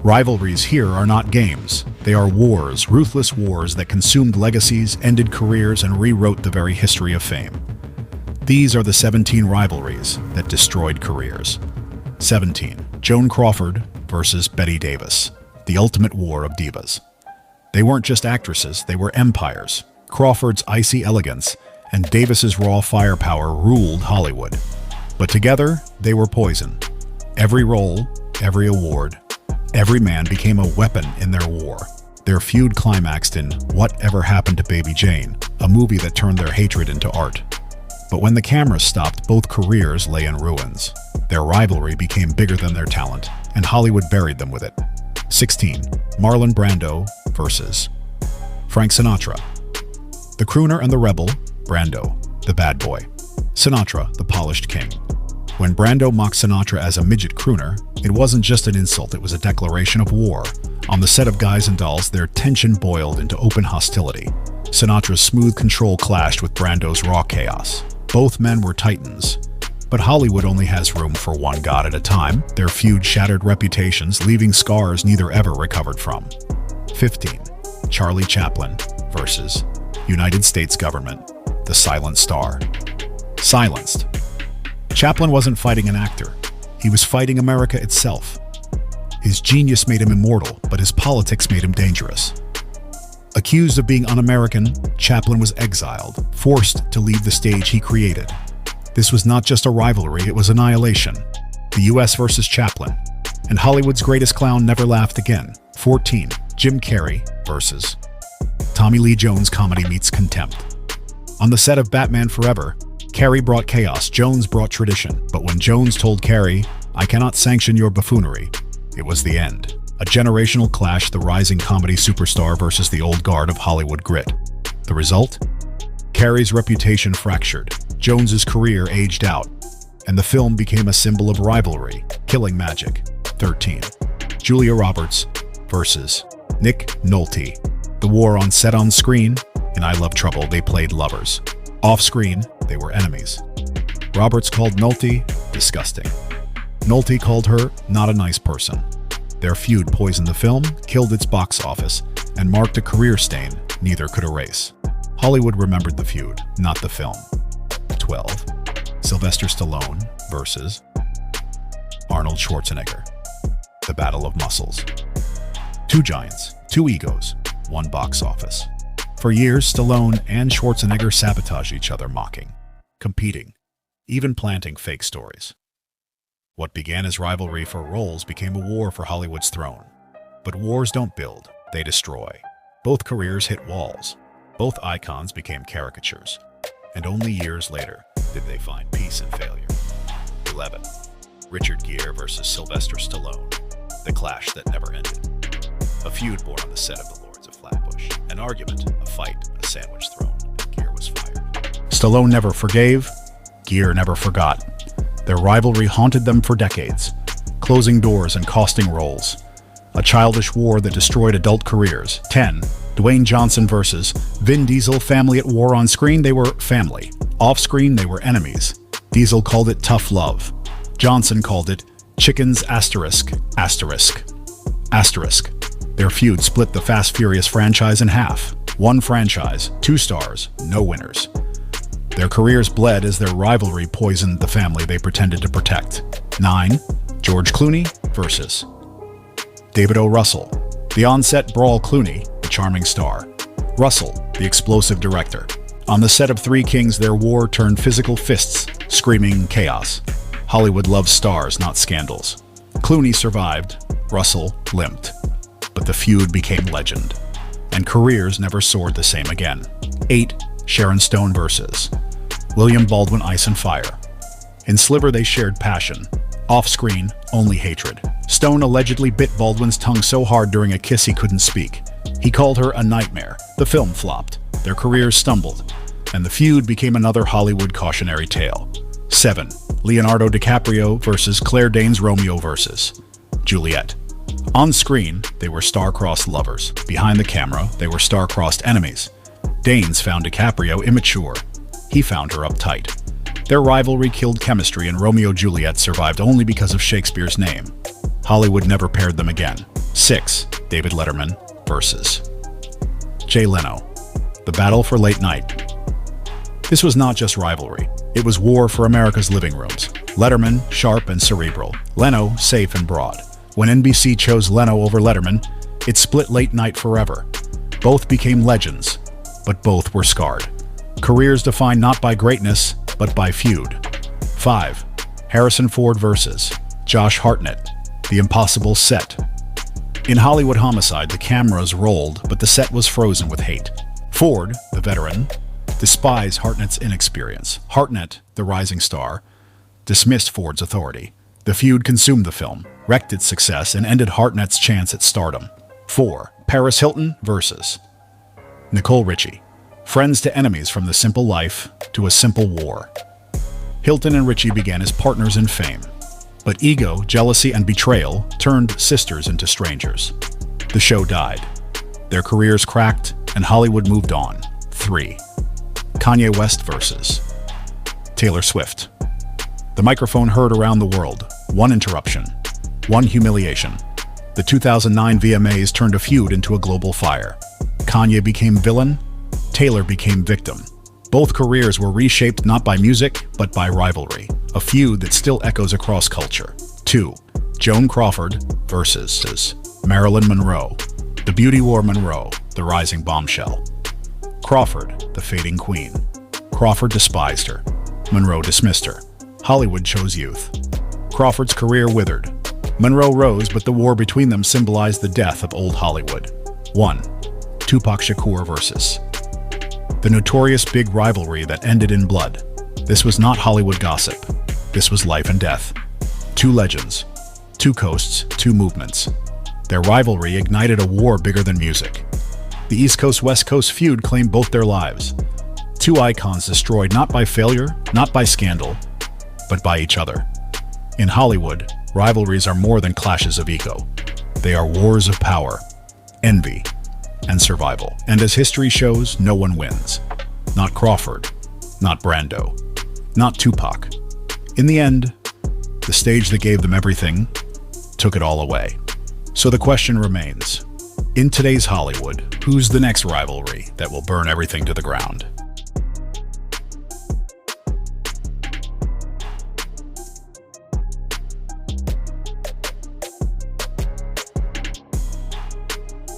Rivalries here are not games. They are wars, ruthless wars that consumed legacies, ended careers, and rewrote the very history of fame. These are the 17 rivalries that destroyed careers. 17. Joan Crawford versus Bette Davis. The ultimate war of divas. They weren't just actresses, they were empires. Crawford's icy elegance and Davis's raw firepower ruled Hollywood. But together, they were poison. Every role, every award, every man became a weapon in their war. Their feud climaxed in Whatever Happened to Baby Jane, a movie that turned their hatred into art. But when the cameras stopped, both careers lay in ruins. Their rivalry became bigger than their talent, and Hollywood buried them with it. 16. Marlon Brando versus Frank Sinatra. The crooner and the rebel, Brando, the bad boy. Sinatra, the polished king. When Brando mocked Sinatra as a midget crooner, it wasn't just an insult, it was a declaration of war. On the set of Guys and Dolls, their tension boiled into open hostility. Sinatra's smooth control clashed with Brando's raw chaos. Both men were titans. But Hollywood only has room for one god at a time. Their feud shattered reputations, leaving scars neither ever recovered from. 15. Charlie Chaplin versus United States government, the silent star. Silenced. Chaplin wasn't fighting an actor. He was fighting America itself. His genius made him immortal, but his politics made him dangerous. Accused of being un-American, Chaplin was exiled, forced to leave the stage he created. This was not just a rivalry, it was annihilation. The US versus Chaplin. And Hollywood's greatest clown never laughed again. 14. Jim Carrey versus Tommy Lee Jones comedy meets contempt. On the set of Batman Forever, Carrey brought chaos, Jones brought tradition. But when Jones told Carrey, "I cannot sanction your buffoonery," it was the end. A generational clash, the rising comedy superstar versus the old guard of Hollywood grit. The result? Carrey's reputation fractured, Jones's career aged out, and the film became a symbol of rivalry, killing magic. 13. Julia Roberts versus Nick Nolte. The war on set, on screen. In I Love Trouble, they played lovers. Off screen, they were enemies. Roberts called Nolte disgusting. Nolte called her not a nice person. Their feud poisoned the film, killed its box office, and marked a career stain neither could erase. Hollywood remembered the feud, not the film. 12. Sylvester Stallone versus Arnold Schwarzenegger. The Battle of Muscles. Two giants, two egos, one box office. For years, Stallone and Schwarzenegger sabotaged each other, mocking, competing, even planting fake stories. What began as rivalry for roles became a war for Hollywood's throne. But wars don't build, they destroy. Both careers hit walls. Both icons became caricatures. And only years later did they find peace in failure. 11. Richard Gere versus Sylvester Stallone. The clash that never ended. A feud born on the set of The Lords of Flatbush. An argument, a fight, a sandwich thrown. Gere was fired. Stallone never forgave. Gere never forgot. Their rivalry haunted them for decades, closing doors and costing roles. A childish war that destroyed adult careers. 10. Dwayne Johnson versus Vin Diesel. Family at war. On screen, they were family. Off screen, they were enemies. Diesel called it tough love. Johnson called it chickens asterisk, asterisk, asterisk. Their feud split the Fast Furious franchise in half. One franchise, two stars, no winners. Their careers bled as their rivalry poisoned the family they pretended to protect. 9. George Clooney versus David O. Russell. The on-set brawl, Clooney, the charming star. Russell, the explosive director. On the set of Three Kings, their war turned physical fists, screaming chaos. Hollywood loves stars, not scandals. Clooney survived, Russell limped. But the feud became legend. And careers never soared the same again. 8. Sharon Stone versus William Baldwin. Ice and Fire. In Sliver, they shared passion. Off-screen, only hatred. Stone allegedly bit Baldwin's tongue so hard during a kiss he couldn't speak. He called her a nightmare. The film flopped. Their careers stumbled. And the feud became another Hollywood cautionary tale. 7. Leonardo DiCaprio versus Claire Danes. Romeo versus Juliet. On screen, they were star-crossed lovers. Behind the camera, they were star-crossed enemies. Danes found DiCaprio immature. He found her uptight. Their rivalry killed chemistry, and Romeo and Juliet survived only because of Shakespeare's name. Hollywood never paired them again. 6. David Letterman versus Jay Leno. The battle for late night. This was not just rivalry. It was war for America's living rooms. Letterman, sharp and cerebral. Leno, safe and broad. When NBC chose Leno over Letterman, it split late night forever. Both became legends, but both were scarred. Careers defined not by greatness, but by feud. 5. Harrison Ford versus Josh Hartnett. The impossible set. In Hollywood Homicide, the cameras rolled, but the set was frozen with hate. Ford, the veteran, despised Hartnett's inexperience. Hartnett, the rising star, dismissed Ford's authority. The feud consumed the film, wrecked its success, and ended Hartnett's chance at stardom. 4. Paris Hilton versus Nicole Richie. Friends to enemies from the simple life to a simple war. Hilton and Richie began as partners in fame, but ego, jealousy, and betrayal turned sisters into strangers. The show died. Their careers cracked, and Hollywood moved on. 3. Kanye West versus Taylor Swift. The microphone heard around the world. One interruption. One humiliation. The 2009 VMAs turned a feud into a global fire. Kanye became villain. Taylor became victim. Both careers were reshaped not by music, but by rivalry. A feud that still echoes across culture. 2. Joan Crawford versus Marilyn Monroe. The beauty war Monroe, the rising bombshell. Crawford, the fading queen. Crawford despised her. Monroe dismissed her. Hollywood chose youth. Crawford's career withered. Monroe rose, but the war between them symbolized the death of old Hollywood. 1. Tupac Shakur versus the notorious big rivalry that ended in blood. This was not Hollywood gossip. This was life and death. Two legends, two coasts, two movements. Their rivalry ignited a war bigger than music. The East Coast-West Coast feud claimed both their lives. Two icons destroyed not by failure, not by scandal, but by each other. In Hollywood, rivalries are more than clashes of ego. They are wars of power, envy, and survival. And as history shows, no one wins. Not Crawford, not Brando, not Tupac. In the end, the stage that gave them everything took it all away. So the question remains, in today's Hollywood, who's the next rivalry that will burn everything to the ground?